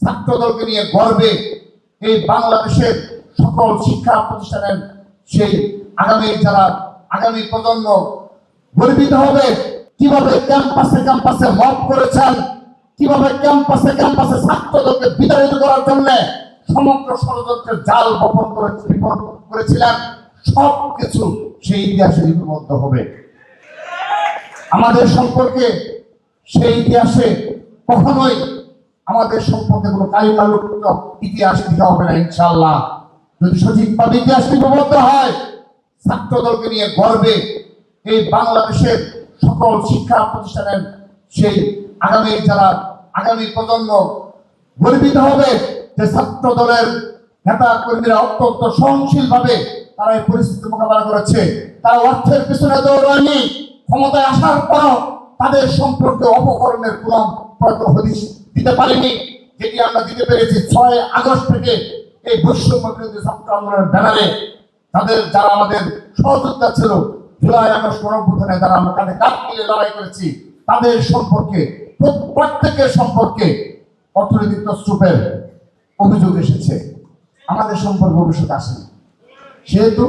ছাত্রদলকে নিয়ে গর্বে এই বাংলাদেশের সকল শিক্ষা প্রতিষ্ঠানের সেই আগামী প্রজন্ম গর্বিত হবে। কিভাবে ক্যাম্পাসে ক্যাম্পাসে মব করেছেন, কিভাবে ক্যাম্পাসে ক্যাম্পাসে ছাত্রদলকে বিতাড়িত করার জন্য সমগ্র ষড়যন্ত্রের জাল বপন করেছিলেন, সবকিছু সেই ইতিহাসে লিপিবদ্ধ হবে। আমাদের সম্পর্কে সেই ইতিহাসে কখনোই আমাদের সম্পর্কে কোনো কালিমালুপ্ত ইতিহাস লিখা হবে না ইনশাআল্লাহ। যদি সঠিকভাবে ইতিহাস লিপিবদ্ধ হয়, ছাত্রদলকে নিয়ে গর্বে এই বাংলাদেশের সকল শিক্ষা প্রতিষ্ঠানের সেই আগামী প্রজন্ম গর্বিত হবে যে ছাত্র দলের নেতা কর্মীরা অত্যন্ত সহনশীল ভাবে তারা এই পরিস্থিতি মোকাবেলা করেছে। তারা অর্থের পিছনে দৌড়ায়নি, ক্ষমতায় আসার পরও তাদের সম্পর্কে অপকর্মের কোন হদিশ দিতে পারেনি, যেটি আমরা দিতে পেরেছি 6 আগস্ট থেকে এই বৈষম্য বিরোধী ছাত্র আন্দোলনের ব্যানারে যারা আমাদের সহযোদ্ধা ছিল, জুলাই আগস্ট গণঅভ্যুত্থানে যারা আমরা কাঁধে কাঁধ মিলিয়ে লড়াই করেছি, তাদের সম্পর্কে প্রত্যেকের সম্পর্কে অর্থনৈতিক তছরূপের অভিযোগ এসেছে। আমাদের সম্পর্কে ভবিষ্যৎ আসেনি, সেহেতু